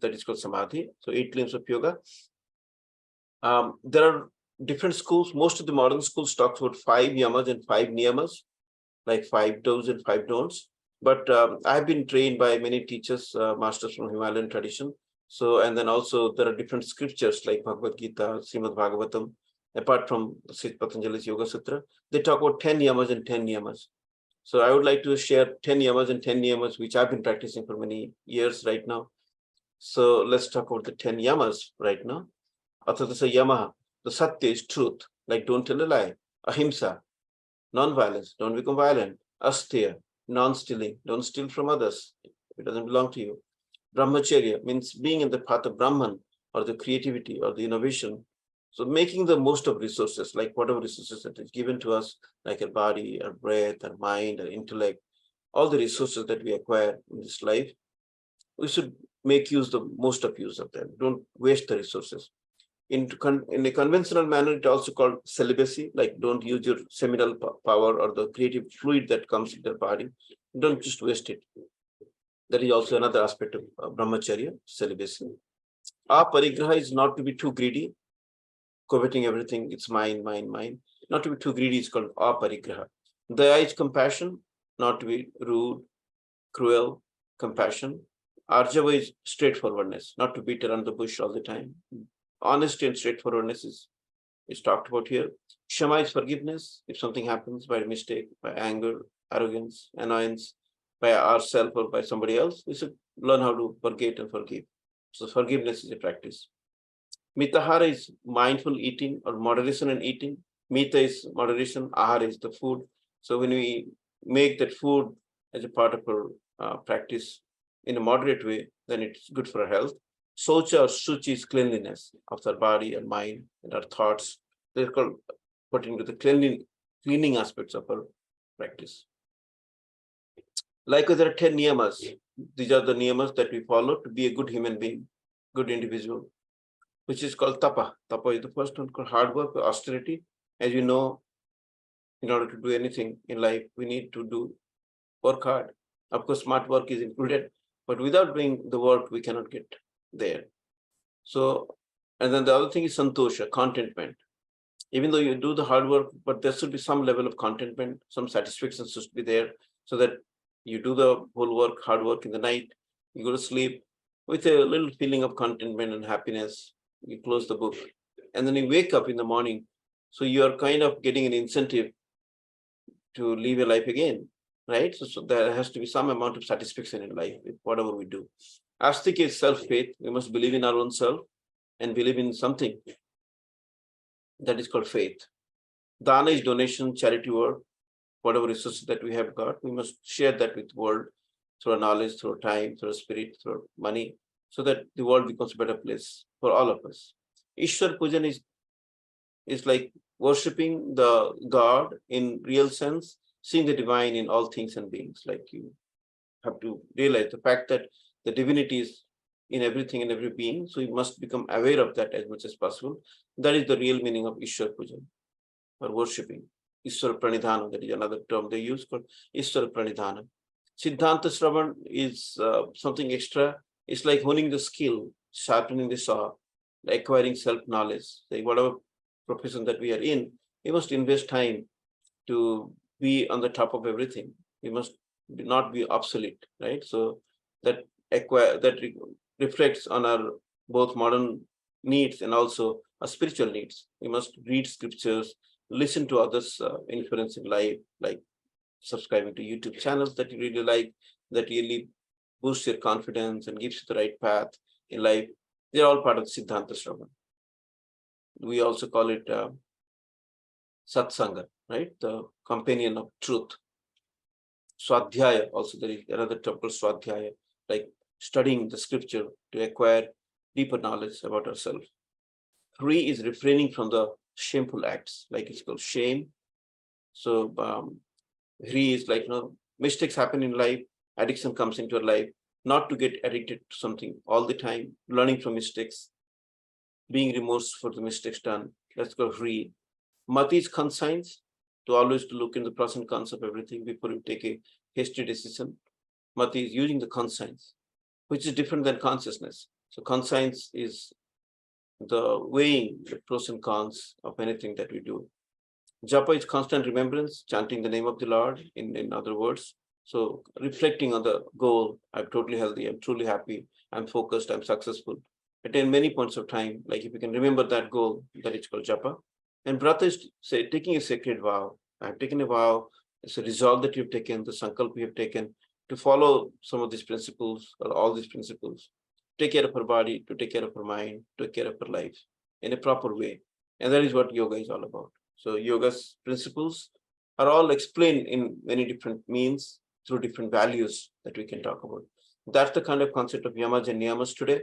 that is called samadhi. So 8 limbs of yoga. There are different schools. Most of the modern schools talk about 5 yamas and 5 niyamas, like 5 do's and 5 don'ts. But I've been trained by many teachers, masters from Himalayan tradition. So, and then also there are different scriptures like Bhagavad Gita, Srimad Bhagavatam, apart from Sri Patanjali's Yoga Sutra. They talk about 10 yamas and 10 niyamas. So I would like to share 10 yamas and 10 niyamas, which I've been practicing for many years right now. So let's talk about the 10 yamas right now. Athatasa yamaha, the satya is truth, like don't tell a lie. Ahimsa, non-violence, don't become violent. Asteya, non-stealing, don't steal from others. It doesn't belong to you. Brahmacharya means being in the path of Brahman, or the creativity or the innovation. So making the most of resources, like whatever resources that is given to us, like our body, our breath, our mind, our intellect, all the resources that we acquire in this life, we should make the most of them. Don't waste the resources. In a conventional manner, it's also called celibacy, like don't use your seminal power or the creative fluid that comes in the body. Don't just waste it. That is also another aspect of brahmacharya, celibacy. Aparigraha is not to be too greedy, coveting everything, it's mine, mine, mine. Not to be too greedy is called aparigraha. Daya is compassion, not to be rude, cruel, compassion. Arjava is straightforwardness, not to beat around the bush all the time. Honesty and straightforwardness is talked about here. Shama is forgiveness. If something happens by mistake, by anger, arrogance, annoyance, by ourselves or by somebody else, we should learn how to forget and forgive. So forgiveness is a practice. Mitahara is mindful eating or moderation in eating. Mita is moderation, ahara is the food. So when we make that food as a part of our practice in a moderate way, then it's good for our health. Socha or shuchi is cleanliness of our body, our mind, and our thoughts. They're called put into the cleaning aspects of our practice. Likewise, there are 10 niyamas. These are the niyamas that we follow to be a good human being, good individual, which is called tapa. Tapa is the first one, called hard work, austerity. As you know, in order to do anything in life, we need to work hard. Of course, smart work is included, but without doing the work, we cannot get there. So, and then the other thing is santosha, contentment. Even though you do the hard work, but there should be some level of contentment, some satisfaction should be there, so that you do the whole work, hard work in the night, you go to sleep with a little feeling of contentment and happiness. You close the book, and then you wake up in the morning. So you are kind of getting an incentive to live your life again, right? So there has to be some amount of satisfaction in life with whatever we do. Astika is self-faith. We must believe in our own self and believe in something. That is called faith. Dana is donation, charity work. Whatever resources that we have got, we must share that with the world through our knowledge, through our time, through our spirit, through our money, so that the world becomes a better place for all of us. Ishwar Pujan is like worshipping the God in real sense, seeing the divine in all things and beings. Like you have to realize the fact that the divinity is in everything and every being. So you must become aware of that as much as possible. That is the real meaning of Ishwar Pujan, or worshipping. Ishwar Pranidhana, that is another term they use called Ishwar Pranidhana. Siddhanta Shravan is something extra. It's like honing the skill, sharpening the saw, acquiring self-knowledge. Like whatever profession that we are in, we must invest time to be on the top of everything. We must not be obsolete, right? So that reflects on our both modern needs and also our spiritual needs. We must read scriptures, listen to others' influence in life, like subscribing to YouTube channels that you really like, that really boosts your confidence and gives you the right path in life. They're all part of Siddhanta Shravan. We also call it Satsanga, right? The companion of truth. Swadhyaya, also there is another term called Swadhyaya, like studying the scripture to acquire deeper knowledge about ourselves. 3 is refraining from the shameful acts, like it's called shame. So 3 is like, mistakes happen in life, addiction comes into our life, not to get addicted to something all the time, learning from mistakes, being remorseful for the mistakes done. That's called 3. Mati is conscience, to always to look in the pros and cons of everything before you take a hasty decision. Mati is using the conscience, which is different than consciousness. So conscience is the weighing the pros and cons of anything that we do. Japa is constant remembrance, chanting the name of the Lord, in other words. So reflecting on the goal, I'm totally healthy, I'm truly happy, I'm focused, I'm successful. At many points of time, like if you can remember that goal, that is called japa. And brata is say taking a sacred vow. I've taken a vow, it's a resolve that you've taken, the sankalp you have taken to follow some of these principles or all these principles. Take care of her body, to take care of her mind, to take care of her life in a proper way. And that is what yoga is all about. So yoga's principles are all explained in many different means through different values that we can talk about. That's the kind of concept of yamas and niyamas today.